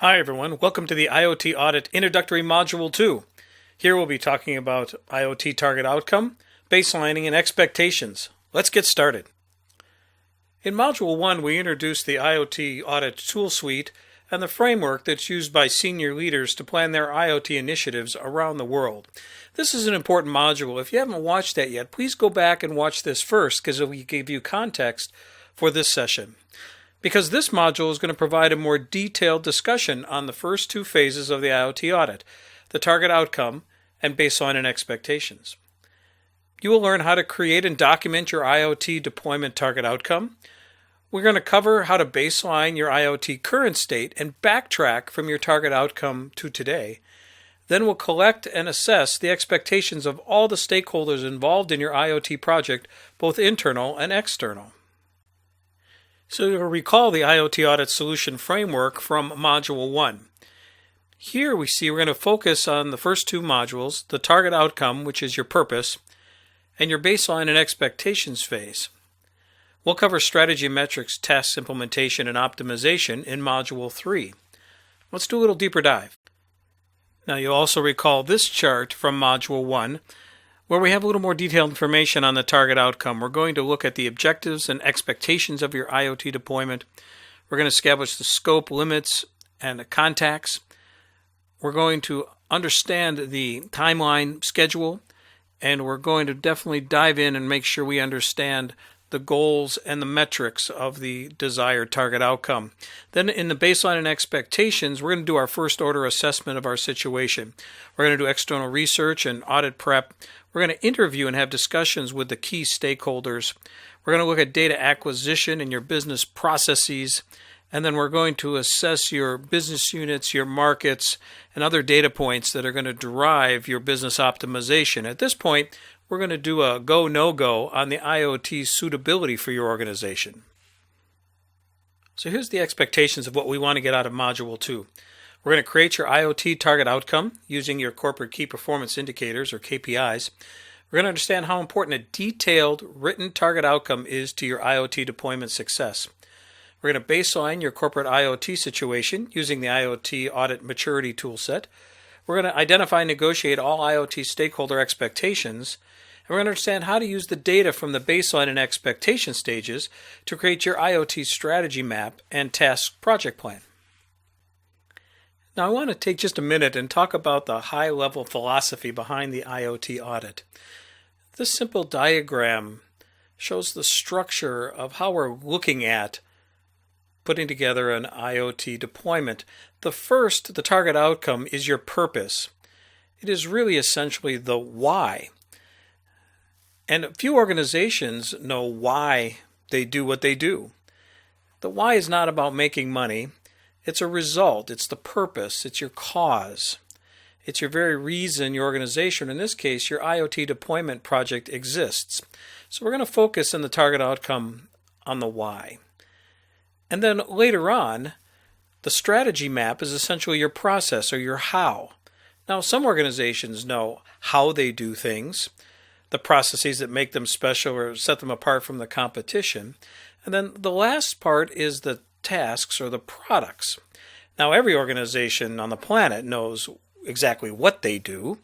Hi everyone, welcome to the IoT Audit Introductory Module 2. Here we'll be talking about IoT target outcome, baselining, and expectations. Let's get started. In Module 1, we introduced the IoT Audit Tool Suite and the framework that's used by senior leaders to plan their IoT initiatives around the world. This is an important module. If you haven't watched that yet, please go back and watch this first because it will give you context for this session. Because this module is going to provide a more detailed discussion on the first two phases of the IoT audit, the target outcome and baseline and expectations. You will learn how to create and document your IoT deployment target outcome. We're going to cover how to baseline your IoT current state and backtrack from your target outcome to today. Then we'll collect and assess the expectations of all the stakeholders involved in your IoT project, both internal and external. So you'll recall the IoT Audit Solution Framework from Module 1. Here we see we're going to focus on the first two modules, the target outcome, which is your purpose, and your baseline and expectations phase. We'll cover strategy, metrics, tests, implementation, and optimization in Module 3. Let's do a little deeper dive. Now you'll also recall this chart from Module 1, where we have a little more detailed information on the target outcome. We're going to look at the objectives and expectations of your IoT deployment. We're going to establish the scope, limits, and the contacts. We're going to understand the timeline schedule, and we're going to definitely dive in and make sure we understand the goals and the metrics of the desired target outcome. Then in the baseline and expectations, we're going to do our first order assessment of our situation. We're going to do external research and audit prep. We're going to interview and have discussions with the key stakeholders. We're going to look at data acquisition and your business processes. And then we're going to assess your business units, your markets, and other data points that are going to drive your business optimization. At this point, we're going to do a go, no-go on the IoT suitability for your organization. So here's the expectations of what we want to get out of Module 2. We're going to create your IoT target outcome using your corporate key performance indicators, or KPIs. We're going to understand how important a detailed written target outcome is to your IoT deployment success. We're going to baseline your corporate IoT situation using the IoT Audit Maturity Toolset. We're going to identify and negotiate all IoT stakeholder expectations. And we're going to understand how to use the data from the baseline and expectation stages to create your IoT strategy map and task project plan. Now I want to take just a minute and talk about the high-level philosophy behind the IoT audit. This simple diagram shows the structure of how we're looking at putting together an IoT deployment. The first, the target outcome, is your purpose. It is really essentially the why. And few organizations know why they do what they do. The why is not about making money. It's a result. It's the purpose. It's your cause. It's your very reason your organization, in this case, your IoT deployment project, exists. So we're going to focus on the target outcome on the why. And then later on, the strategy map is essentially your process or your how. Now, some organizations know how they do things, the processes that make them special or set them apart from the competition. And then the last part is the tasks or the products. Now, every organization on the planet knows exactly what they do,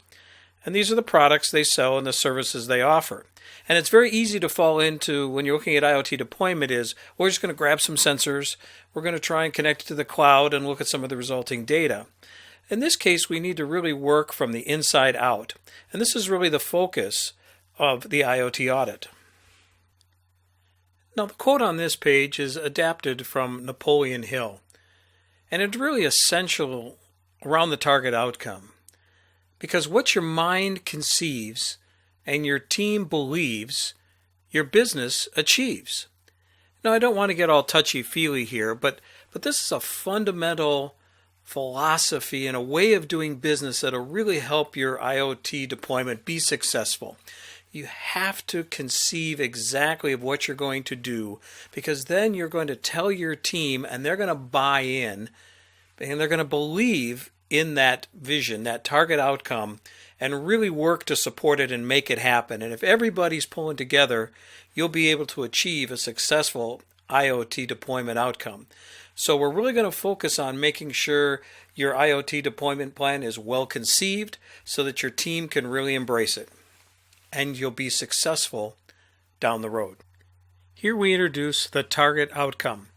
and these are the products they sell and the services they offer. And it's very easy to fall into, when you're looking at IoT deployment, is we're just going to grab some sensors, we're going to try and connect it to the cloud and look at some of the resulting data. In this case, we need to really work from the inside out. And this is really the focus of the IoT audit. Now, the quote on this page is adapted from Napoleon Hill, and it's really essential around the target outcome, because what your mind conceives and your team believes, your business achieves. Now, I don't want to get all touchy-feely here, but this is a fundamental philosophy and a way of doing business that'll really help your IoT deployment be successful. You have to conceive exactly of what you're going to do, because then you're going to tell your team and they're going to buy in and they're going to believe in that vision, that target outcome, and really work to support it and make it happen. And if everybody's pulling together, you'll be able to achieve a successful IoT deployment outcome. So we're really going to focus on making sure your IoT deployment plan is well conceived so that your team can really embrace it and you'll be successful down the road. Here we introduce the target outcome.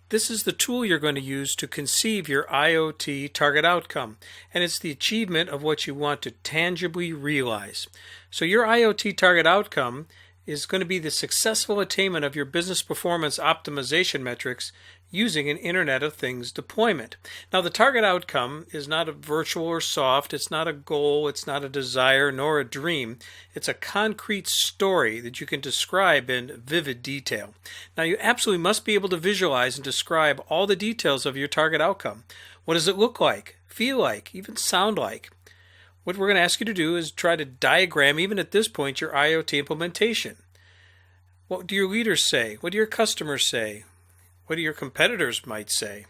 This is the tool you're going to use to conceive your IoT target outcome, and it's the achievement of what you want to tangibly realize. So your IoT target outcome is going to be the successful attainment of your business performance optimization metrics using an Internet of Things deployment. Now, the target outcome is not a virtual or soft, it's not a goal, it's not a desire, nor a dream. It's a concrete story that you can describe in vivid detail. Now, you absolutely must be able to visualize and describe all the details of your target outcome. What does it look like, feel like, even sound like? What we're going to ask you to do is try to diagram, even at this point, your IoT implementation. What do your leaders say? What do your customers say? What do your competitors might say?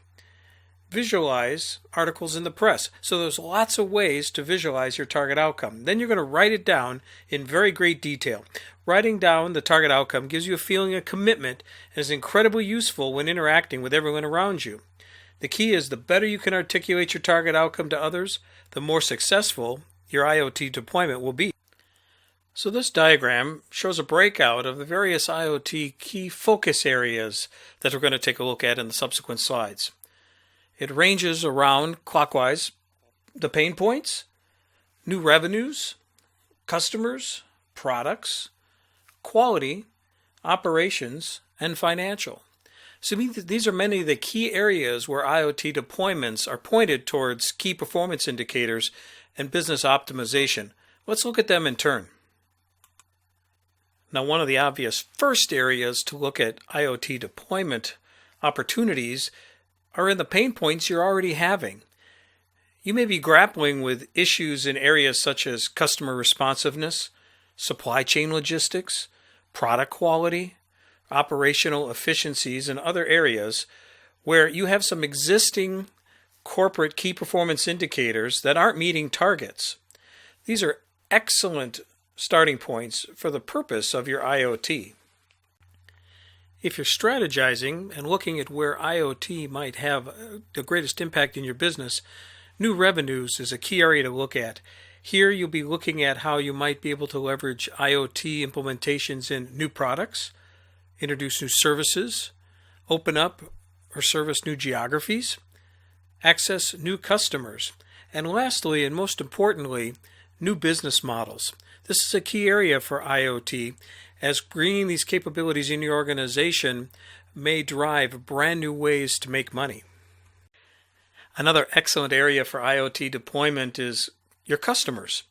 Visualize articles in the press. So there's lots of ways to visualize your target outcome. Then you're going to write it down in very great detail. Writing down the target outcome gives you a feeling of commitment and is incredibly useful when interacting with everyone around you. The key is the better you can articulate your target outcome to others, the more successful your IoT deployment will be. So this diagram shows a breakout of the various IoT key focus areas that we're going to take a look at in the subsequent slides. It ranges around clockwise the pain points, new revenues, customers, products, quality, operations, and financial. So these are many of the key areas where IoT deployments are pointed towards key performance indicators and business optimization. Let's look at them in turn. Now, one of the obvious first areas to look at IoT deployment opportunities are in the pain points you're already having. You may be grappling with issues in areas such as customer responsiveness, supply chain logistics, product quality, operational efficiencies, and other areas where you have some existing corporate key performance indicators that aren't meeting targets. These are excellent starting points for the purpose of your IoT. If you're strategizing and looking at where IoT might have the greatest impact in your business, new revenues is a key area to look at. Here you'll be looking at how you might be able to leverage IoT implementations in new products, introduce new services, open up or service new geographies, access new customers, and lastly, and most importantly, new business models. This is a key area for IoT, as bringing these capabilities in your organization may drive brand new ways to make money. Another excellent area for IoT deployment is your customers.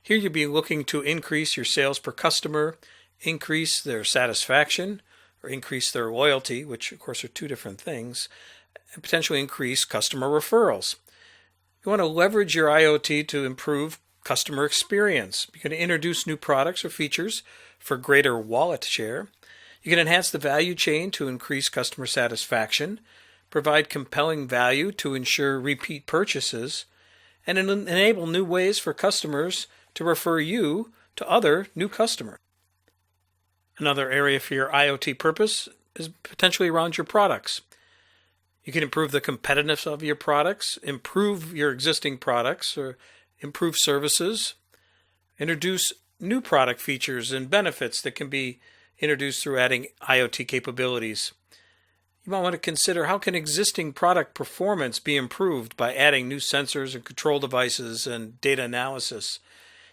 Here you'll be looking to increase your sales per customer, increase their satisfaction, or increase their loyalty, which of course are two different things, and potentially increase customer referrals. You want to leverage your IoT to improve customer experience. You can introduce new products or features for greater wallet share. You can enhance the value chain to increase customer satisfaction, provide compelling value to ensure repeat purchases, and enable new ways for customers to refer you to other new customers. Another area for your IoT purpose is potentially around your products. You can improve the competitiveness of your products, improve your existing products, or improve services, introduce new product features and benefits that can be introduced through adding IoT capabilities. You might want to consider how can existing product performance be improved by adding new sensors and control devices and data analysis.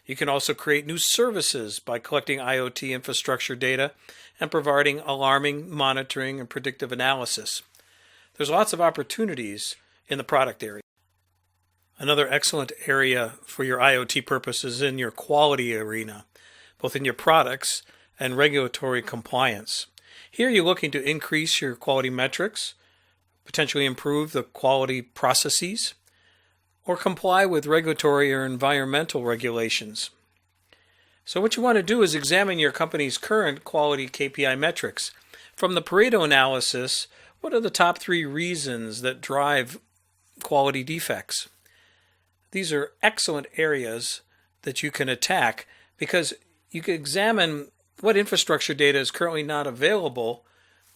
You can also create new services by collecting IoT infrastructure data and providing alarming, monitoring, and predictive analysis. There's lots of opportunities in the product area. Another excellent area for your IoT purposes is in your quality arena, both in your products and regulatory compliance. Here you're looking to increase your quality metrics, potentially improve the quality processes, or comply with regulatory or environmental regulations. So what you want to do is examine your company's current quality KPI metrics. From the Pareto analysis, what are the top 3 reasons that drive quality defects? These are excellent areas that you can attack because you can examine what infrastructure data is currently not available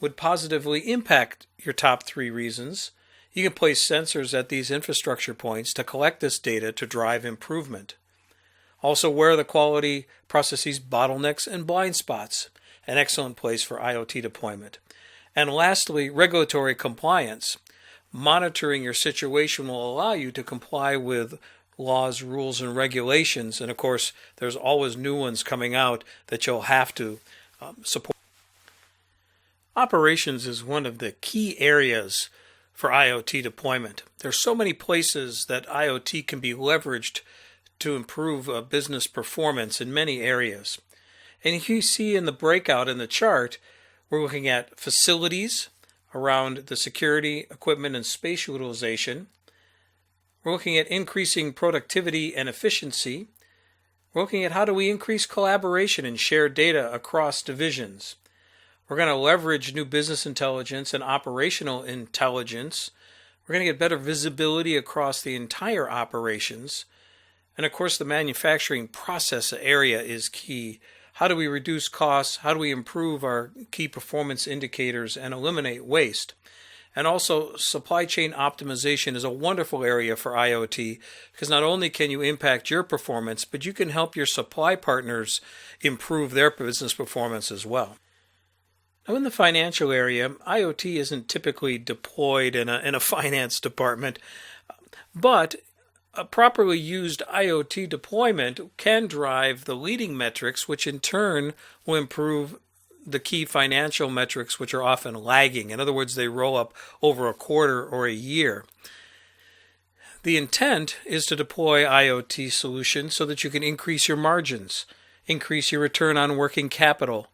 would positively impact your top 3 reasons, you can place sensors at these infrastructure points to collect this data to drive improvement. Also, where are the quality processes bottlenecks and blind spots? An excellent place for IoT deployment. And lastly, regulatory compliance. Monitoring your situation will allow you to comply with laws, rules, and regulations. And of course, there's always new ones coming out that you'll have to support. Operations is one of the key areas for IoT deployment. There's so many places that IoT can be leveraged to improve business performance in many areas. And you see in the breakout in the chart, we're looking at facilities around the security, equipment, and space utilization. We're looking at increasing productivity and efficiency. We're looking at how do we increase collaboration and share data across divisions. We're going to leverage new business intelligence and operational intelligence. We're going to get better visibility across the entire operations. And of course, the manufacturing process area is key. How do we reduce costs? How do we improve our key performance indicators and eliminate waste? And also, supply chain optimization is a wonderful area for IoT because not only can you impact your performance, but you can help your supply partners improve their business performance as well. Now, in the financial area, IoT isn't typically deployed in a finance department, but a properly used IoT deployment can drive the leading metrics, which in turn will improve the key financial metrics, which are often lagging. In other words, they roll up over a quarter or a year. The intent is to deploy IoT solutions so that you can increase your margins, increase your return on working capital,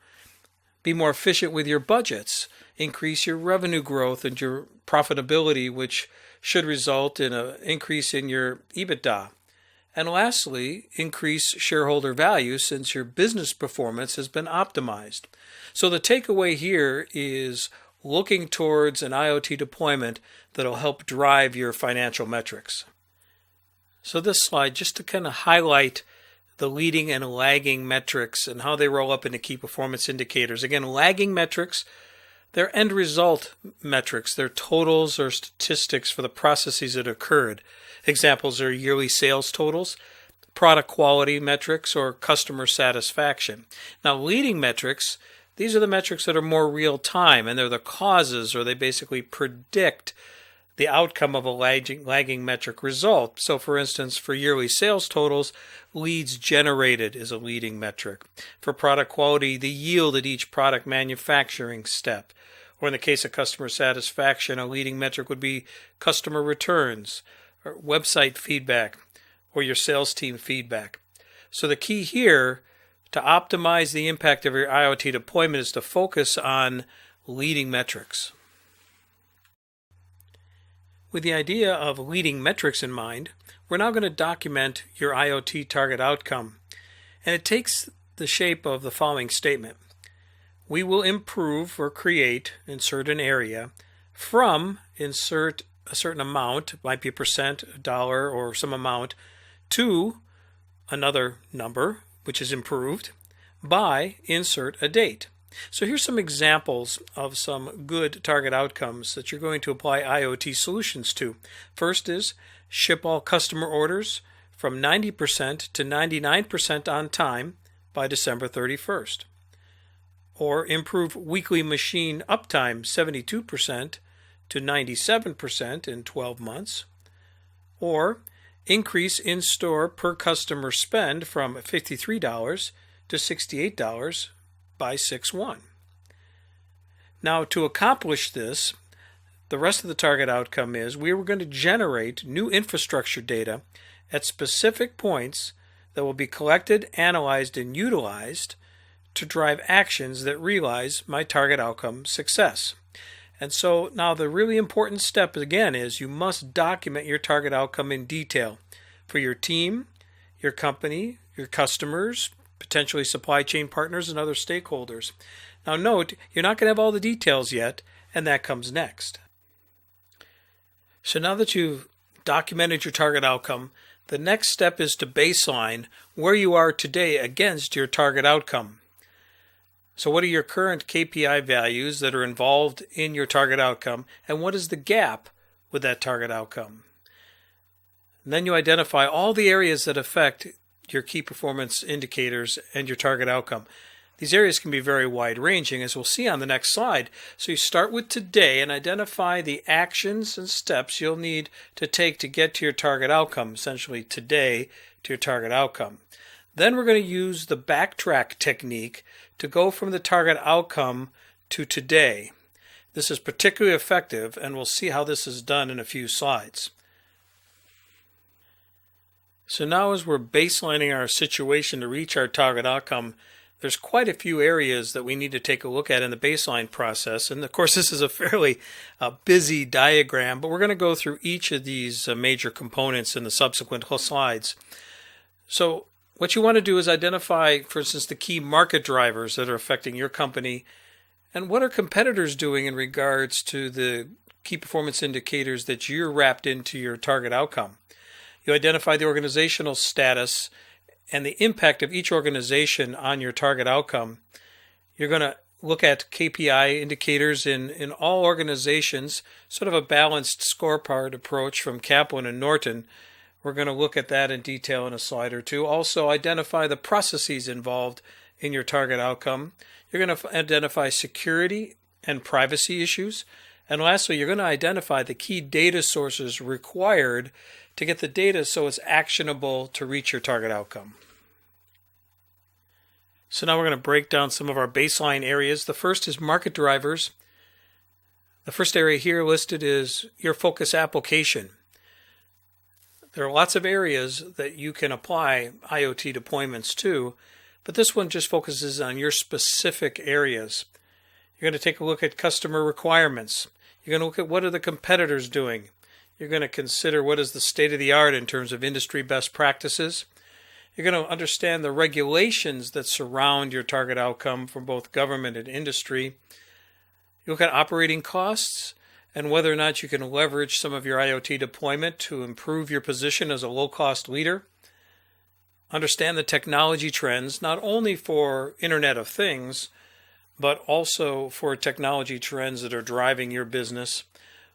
be more efficient with your budgets, increase your revenue growth and your profitability, which should result in an increase in your EBITDA. And lastly, increase shareholder value since your business performance has been optimized. So the takeaway here is looking towards an IoT deployment that will help drive your financial metrics. So this slide, just to kind of highlight the leading and lagging metrics and how they roll up into key performance indicators. Again, lagging metrics, they're end result metrics. They're totals or statistics for the processes that occurred. Examples are yearly sales totals, product quality metrics, or customer satisfaction. Now, leading metrics, these are the metrics that are more real time, and they're the causes, or they basically predict the outcome of a lagging metric result. So, for instance, for yearly sales totals, leads generated is a leading metric. For product quality, the yield at each product manufacturing step. Or in the case of customer satisfaction, a leading metric would be customer returns, or website feedback, or your sales team feedback. So the key here to optimize the impact of your IoT deployment is to focus on leading metrics. With the idea of leading metrics in mind, we're now going to document your IoT target outcome. And it takes the shape of the following statement. We will improve or create, insert an area, from insert a certain amount, it might be a percent, a dollar, or some amount, to another number, which is improved, by insert a date. So here's some examples of some good target outcomes that you're going to apply IoT solutions to. First is ship all customer orders from 90% to 99% on time by December 31st. Or improve weekly machine uptime 72% to 97% in 12 months. Or increase in-store per customer spend from $53 to $68 by 6/1. Now, to accomplish this, the rest of the target outcome is we were going to generate new infrastructure data at specific points that will be collected, analyzed, and utilized to drive actions that realize my target outcome success. And so now the really important step again is you must document your target outcome in detail for your team, your company, your customers, potentially supply chain partners, and other stakeholders. Now note, you're not going to have all the details yet, and that comes next. So now that you've documented your target outcome, the next step is to baseline where you are today against your target outcome. So what are your current KPI values that are involved in your target outcome, and what is the gap with that target outcome? And then you identify all the areas that affect your key performance indicators and your target outcome. These areas can be very wide-ranging, as we'll see on the next slide. So you start with today and identify the actions and steps you'll need to take to get to your target outcome, essentially today to your target outcome. Then we're going to use the backtrack technique to go from the target outcome to today. This is particularly effective, and we'll see how this is done in a few slides. So now as we're baselining our situation to reach our target outcome, there's quite a few areas that we need to take a look at in the baseline process. And of course, this is a fairly busy diagram, but we're going to go through each of these major components in the subsequent slides. So what you want to do is identify, for instance, the key market drivers that are affecting your company, and what are competitors doing in regards to the key performance indicators that you're wrapped into your target outcome. You identify the organizational status and the impact of each organization on your target outcome. You're going to look at KPI indicators in all organizations, sort of a balanced scorecard approach from Kaplan and Norton. We're going to look at that in detail in a slide or two. Also identify the processes involved in your target outcome. You're going to identify security and privacy issues. And lastly, you're going to identify the key data sources required to get the data so it's actionable to reach your target outcome. So now we're going to break down some of our baseline areas. The first is market drivers. The first area here listed is your focus application. There are lots of areas that you can apply IoT deployments to, but this one just focuses on your specific areas. You're going to take a look at customer requirements. You're going to look at what are the competitors doing. You're going to consider what is the state of the art in terms of industry best practices. You're going to understand the regulations that surround your target outcome from both government and industry. You look at operating costs and whether or not you can leverage some of your IoT deployment to improve your position as a low-cost leader. Understand the technology trends, not only for Internet of Things, but also for technology trends that are driving your business.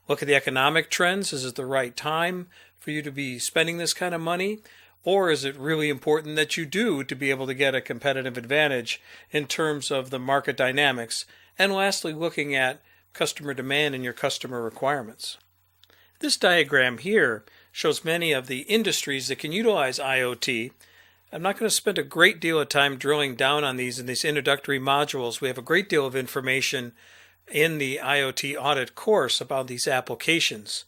Look at the economic trends. Is it the right time for you to be spending this kind of money? Or is it really important that you do to be able to get a competitive advantage in terms of the market dynamics? And lastly, looking at customer demand and your customer requirements. This diagram here shows many of the industries that can utilize IoT. I'm not going to spend a great deal of time drilling down on these in these introductory modules. We have a great deal of information in the IoT Audit course about these applications.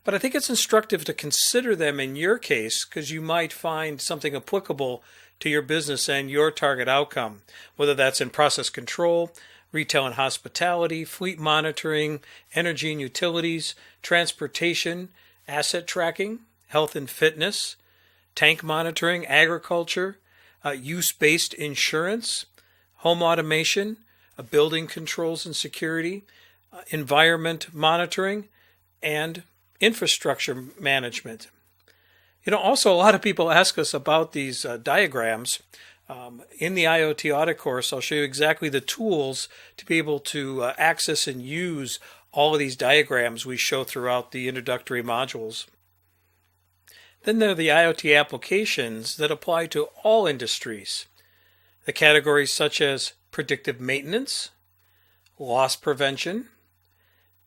But I think it's instructive to consider them in your case because you might find something applicable to your business and your target outcome, whether that's in process control, retail and hospitality, fleet monitoring, energy and utilities, transportation, asset tracking, health and fitness, tank monitoring, agriculture, use-based insurance, home automation, building controls and security, environment monitoring, and infrastructure management. Also a lot of people ask us about these diagrams. In the IoT Audit course, I'll show you exactly the tools to be able to access and use all of these diagrams we show throughout the introductory modules. Then there are the IoT applications that apply to all industries. The categories such as predictive maintenance, loss prevention,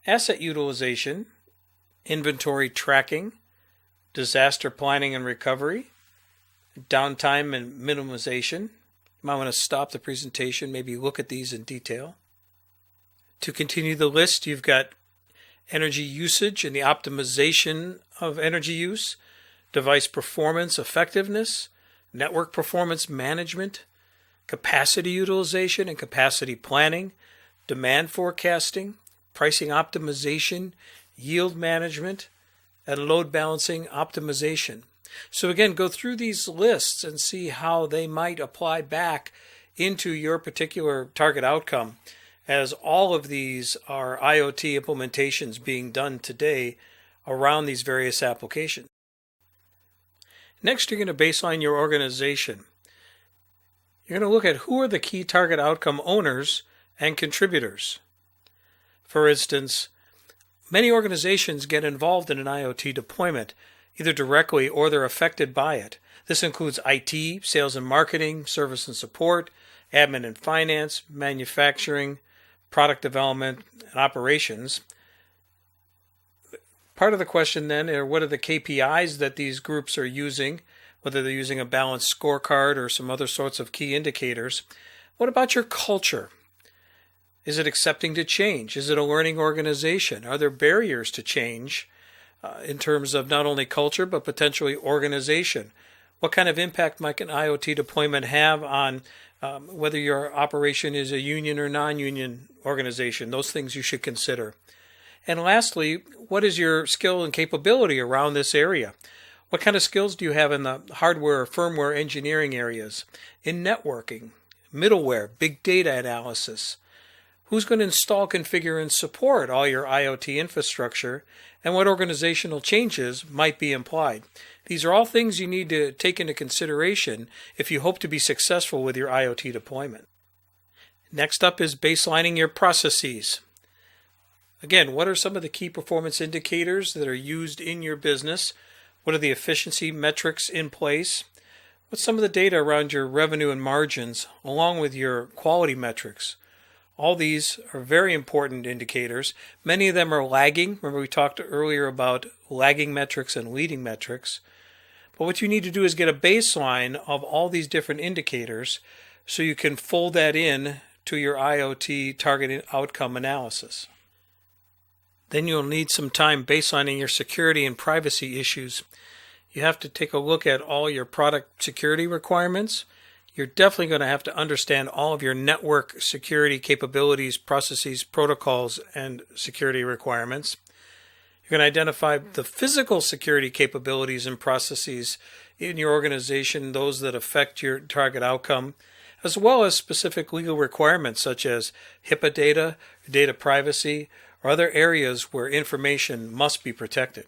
asset utilization, inventory tracking, disaster planning and recovery, downtime and minimization. You might want to stop the presentation, maybe look at these in detail. To continue the list, you've got energy usage and the optimization of energy use, device performance effectiveness, network performance management, capacity utilization and capacity planning, demand forecasting, pricing optimization, yield management, and load balancing optimization. So again, go through these lists and see how they might apply back into your particular target outcome, as all of these are IoT implementations being done today around these various applications. Next, you're going to baseline your organization. You're going to look at who are the key target outcome owners and contributors. For instance, many organizations get involved in an IoT deployment, either directly or they're affected by it. This includes IT, sales and marketing, service and support, admin and finance, manufacturing, product development, and operations. Part of the question then are what are the KPIs that these groups are using, whether they're using a balanced scorecard or some other sorts of key indicators. What about your culture? Is it accepting to change? Is it a learning organization? Are there barriers to change in terms of not only culture but potentially organization? What kind of impact might an IoT deployment have on whether your operation is a union or non-union organization? Those things you should consider. And lastly, what is your skill and capability around this area? What kind of skills do you have in the hardware or firmware engineering areas, in networking, middleware, big data analysis? Who's going to install, configure, and support all your IoT infrastructure, and what organizational changes might be implied? These are all things you need to take into consideration if you hope to be successful with your IoT deployment. Next up is baselining your processes. Again, what are some of the key performance indicators that are used in your business? What are the efficiency metrics in place? What's some of the data around your revenue and margins, along with your quality metrics? All these are very important indicators. Many of them are lagging. Remember we talked earlier about lagging metrics and leading metrics. But what you need to do is get a baseline of all these different indicators so you can fold that in to your IoT target outcome analysis. Then you'll need some time baselining your security and privacy issues. You have to take a look at all your product security requirements. You're definitely going to have to understand all of your network security capabilities, processes, protocols, and security requirements. You're going to identify the physical security capabilities and processes in your organization, those that affect your target outcome, as well as specific legal requirements such as HIPAA data, data privacy, or other areas where information must be protected.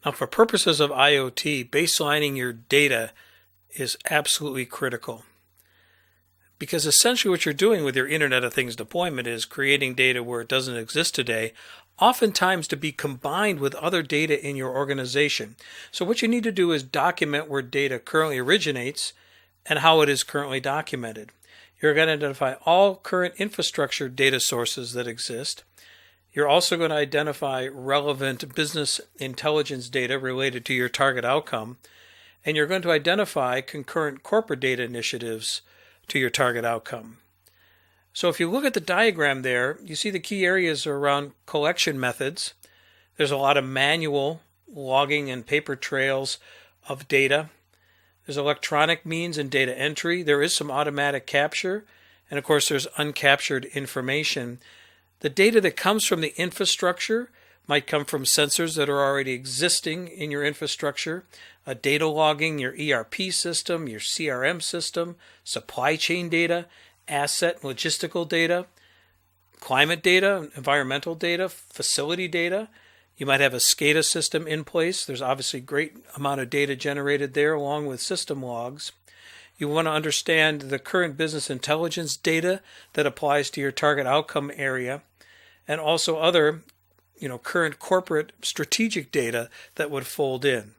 Now, for purposes of IoT, baselining your data is absolutely critical, because essentially what you're doing with your Internet of Things deployment is creating data where it doesn't exist today, oftentimes to be combined with other data in your organization. So what you need to do is document where data currently originates and how it is currently documented. You're going to identify all current infrastructure data sources that exist. You're also going to identify relevant business intelligence data related to your target outcome. And you're going to identify concurrent corporate data initiatives to your target outcome. So if you look at the diagram there, you see the key areas are around collection methods. There's a lot of manual logging and paper trails of data. There's electronic means and data entry. There is some automatic capture. And of course, there's uncaptured information. The data that comes from the infrastructure might come from sensors that are already existing in your infrastructure, data logging, your ERP system, your CRM system, supply chain data, asset and logistical data, climate data, environmental data, facility data. You might have a SCADA system in place. There's obviously a great amount of data generated there along with system logs. You want to understand the current business intelligence data that applies to your target outcome area, and also other current corporate strategic data that would fold in.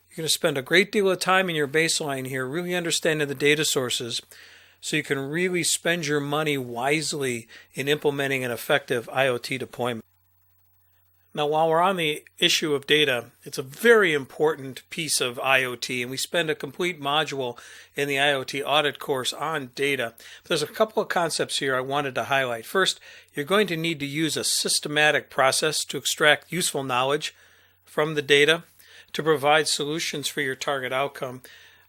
You're going to spend a great deal of time in your baseline here really understanding the data sources so you can really spend your money wisely in implementing an effective IoT deployment. Now, while we're on the issue of data, it's a very important piece of IoT, and we spend a complete module in the IoT audit course on data. But there's a couple of concepts here I wanted to highlight. First, you're going to need to use a systematic process to extract useful knowledge from the data to provide solutions for your target outcome.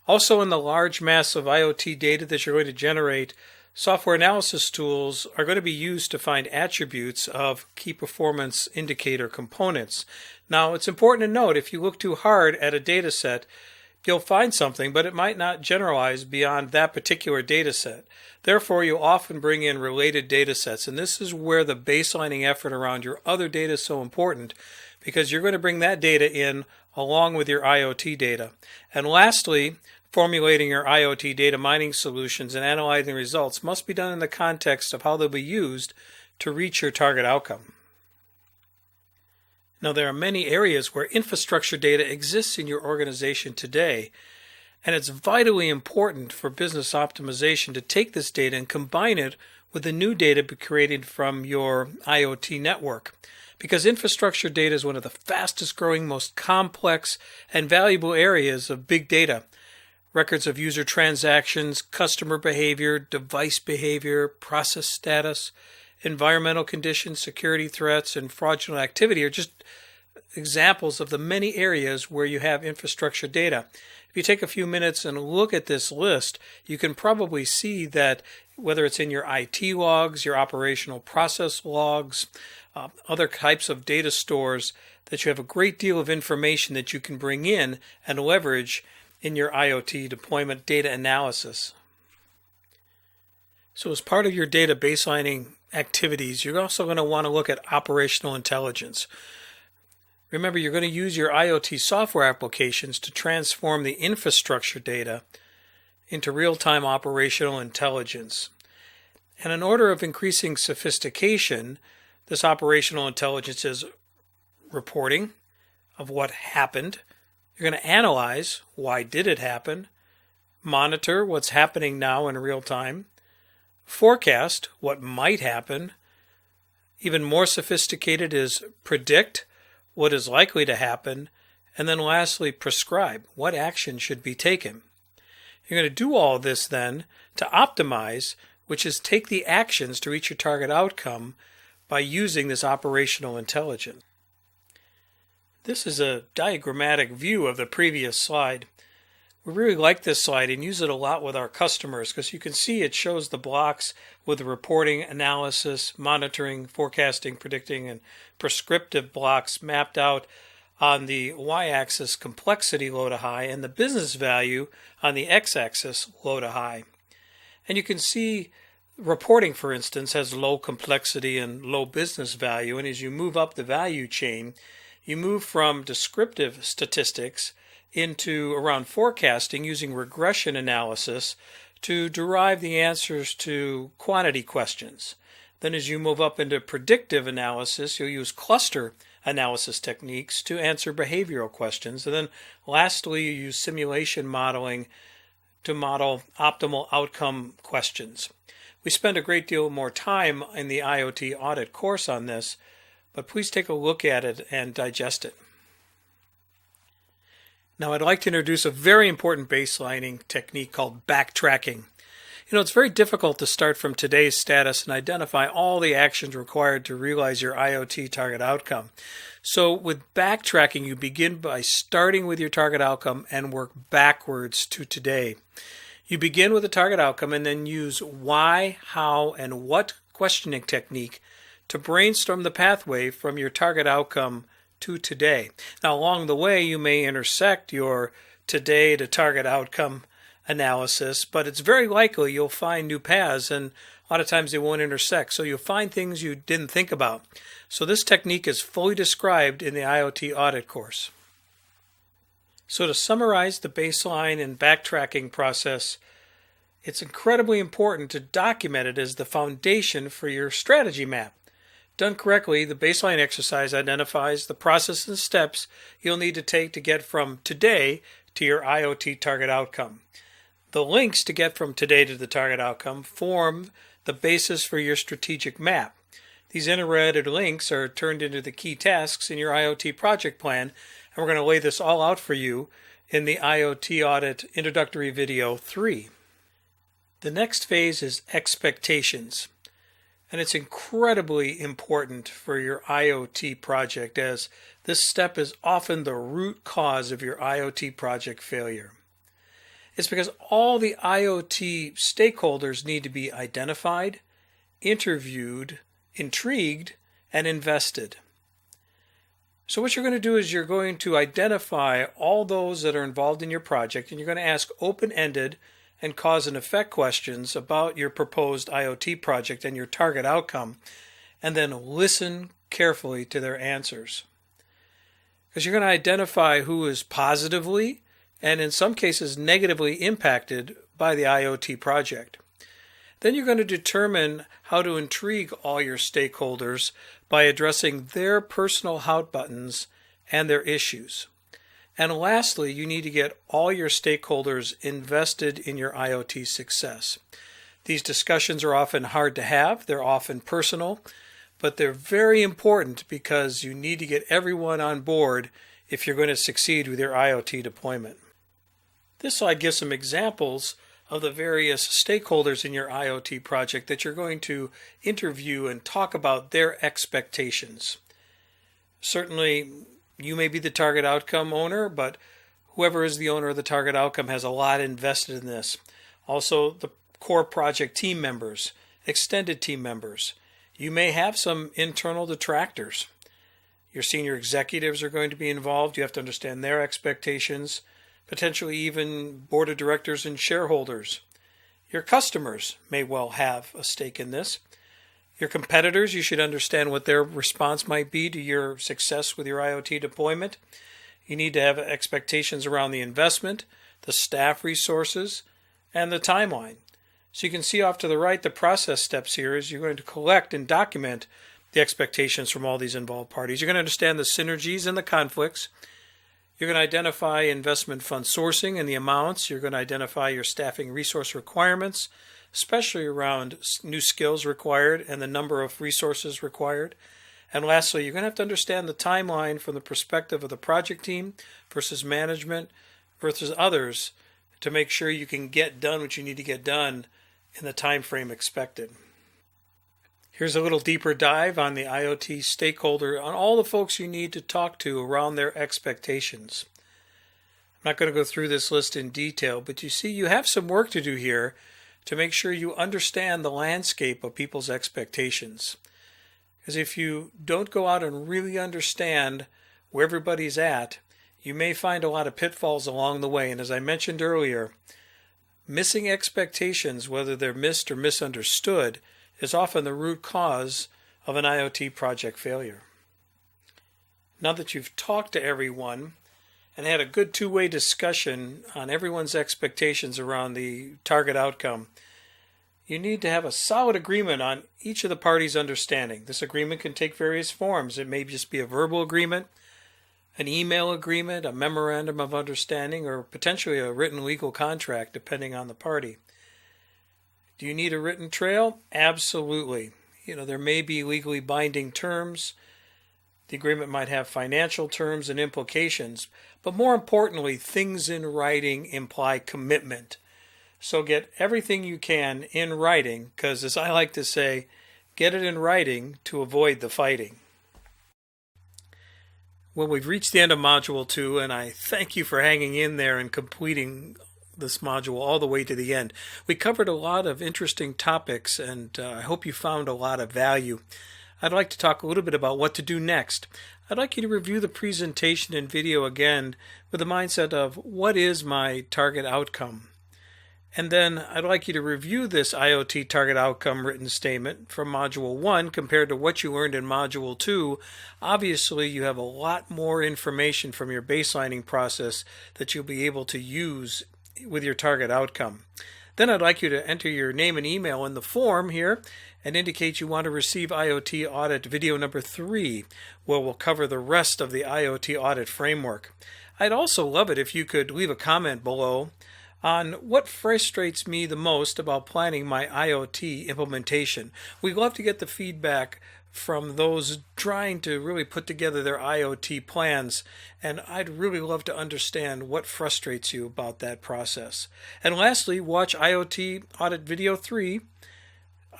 Also, in the large mass of IoT data that you're going to generate, software analysis tools are going to be used to find attributes of key performance indicator components. Now, it's important to note if you look too hard at a data set, you'll find something, but it might not generalize beyond that particular data set. Therefore, you'll often bring in related data sets, and this is where the baselining effort around your other data is so important, because you're going to bring that data in along with your IoT data. And lastly, Formulating your IoT data mining solutions and analyzing results must be done in the context of how they'll be used to reach your target outcome. Now, there are many areas where infrastructure data exists in your organization today, and it's vitally important for business optimization to take this data and combine it with the new data created from your IoT network, because infrastructure data is one of the fastest growing, most complex, and valuable areas of big data. Records of user transactions, customer behavior, device behavior, process status, environmental conditions, security threats, and fraudulent activity are just examples of the many areas where you have infrastructure data. If you take a few minutes and look at this list, you can probably see that whether it's in your IT logs, your operational process logs, other types of data stores, that you have a great deal of information that you can bring in and leverage in your IoT deployment data analysis. So as part of your data baselining activities, you're also going to want to look at operational intelligence. Remember, you're going to use your IoT software applications to transform the infrastructure data into real-time operational intelligence. And in order of increasing sophistication, this operational intelligence is reporting of what happened. You're going to analyze why did it happen, monitor what's happening now in real time, forecast what might happen. Even more sophisticated is predict what is likely to happen, and then lastly, prescribe what action should be taken. You're going to do all of this then to optimize, which is take the actions to reach your target outcome by using this operational intelligence. This is a diagrammatic view of the previous slide. We really like this slide and use it a lot with our customers because you can see it shows the blocks with the reporting, analysis, monitoring, forecasting, predicting, and prescriptive blocks mapped out on the y-axis complexity low to high and the business value on the x-axis low to high. And you can see reporting, for instance, has low complexity and low business value, and as you move up the value chain, you move from descriptive statistics into around forecasting using regression analysis to derive the answers to quantity questions. Then as you move up into predictive analysis, you'll use cluster analysis techniques to answer behavioral questions. And then lastly, you use simulation modeling to model optimal outcome questions. We spend a great deal more time in the IoT audit course on this, but please take a look at it and digest it. Now I'd like to introduce a very important baselining technique called backtracking. It's very difficult to start from today's status and identify all the actions required to realize your IoT target outcome. So with backtracking, you begin by starting with your target outcome and work backwards to today. You begin with the target outcome and then use why, how, and what questioning technique to brainstorm the pathway from your target outcome to today. Now, along the way, you may intersect your today to target outcome analysis, but it's very likely you'll find new paths, and a lot of times they won't intersect. So you'll find things you didn't think about. So this technique is fully described in the IoT audit course. So to summarize the baseline and backtracking process, it's incredibly important to document it as the foundation for your strategy map. Done correctly, the baseline exercise identifies the process and steps you'll need to take to get from today to your IoT target outcome. The links to get from today to the target outcome form the basis for your strategic map. These interrelated links are turned into the key tasks in your IoT project plan, and we're going to lay this all out for you in the IoT Audit Introductory Video 3. The next phase is expectations. And it's incredibly important for your IoT project, as this step is often the root cause of your IoT project failure. It's because all the IoT stakeholders need to be identified, interviewed, intrigued, and invested. So what you're going to do is you're going to identify all those that are involved in your project, and you're going to ask open-ended and cause and effect questions about your proposed IoT project and your target outcome, and then listen carefully to their answers. Because you're going to identify who is positively and in some cases negatively impacted by the IoT project. Then you're going to determine how to intrigue all your stakeholders by addressing their personal hot buttons and their issues. And lastly, you need to get all your stakeholders invested in your IoT success. These discussions are often hard to have, they're often personal, but they're very important because you need to get everyone on board if you're going to succeed with your IoT deployment. This slide gives some examples of the various stakeholders in your IoT project that you're going to interview and talk about their expectations. Certainly, you may be the target outcome owner, but whoever is the owner of the target outcome has a lot invested in this. Also, the core project team members, extended team members. You may have some internal detractors. Your senior executives are going to be involved. You have to understand their expectations, potentially even board of directors and shareholders. Your customers may well have a stake in this. Your competitors, you should understand what their response might be to your success with your IoT deployment. You need to have expectations around the investment, the staff resources, and the timeline. So you can see off to the right the process steps here is you're going to collect and document the expectations from all these involved parties. You're going to understand the synergies and the conflicts. You're going to identify investment fund sourcing and the amounts. You're going to identify your staffing resource requirements, especially around new skills required and the number of resources required. And lastly, you're going to have to understand the timeline from the perspective of the project team versus management versus others to make sure you can get done what you need to get done in the time frame expected. Here's a little deeper dive on the IoT stakeholder, on all the folks you need to talk to around their expectations. I'm not going to go through this list in detail, but you see you have some work to do here to make sure you understand the landscape of people's expectations. Because if you don't go out and really understand where everybody's at, you may find a lot of pitfalls along the way. And as I mentioned earlier, missing expectations, whether they're missed or misunderstood, is often the root cause of an IoT project failure. Now that you've talked to everyone and had a good two-way discussion on everyone's expectations around the target outcome, you need to have a solid agreement on each of the parties' understanding. This agreement can take various forms. It may just be a verbal agreement, an email agreement, a memorandum of understanding, or potentially a written legal contract, depending on the party. Do you need a written trail? Absolutely. There may be legally binding terms. The agreement might have financial terms and implications. But more importantly, things in writing imply commitment. So get everything you can in writing, because as I like to say, get it in writing to avoid the fighting. Well, we've reached the end of Module 2, and I thank you for hanging in there and completing this module all the way to the end. We covered a lot of interesting topics, and I hope you found a lot of value. I'd like to talk a little bit about what to do next. I'd like you to review the presentation and video again with the mindset of what is my target outcome? And then I'd like you to review this IoT target outcome written statement from Module 1 compared to what you learned in Module 2. Obviously, you have a lot more information from your baselining process that you'll be able to use with your target outcome. Then I'd like you to enter your name and email in the form here and indicate you want to receive IoT Audit video number 3, where we'll cover the rest of the IoT Audit framework. I'd also love it if you could leave a comment below on what frustrates me the most about planning my IoT implementation. We'd love to get the feedback from those trying to really put together their IoT plans, and I'd really love to understand what frustrates you about that process. And lastly, watch IoT Audit Video 3,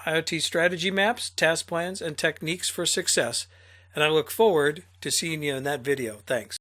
IoT Strategy Maps, Task Plans, and Techniques for Success, and I look forward to seeing you in that video. Thanks.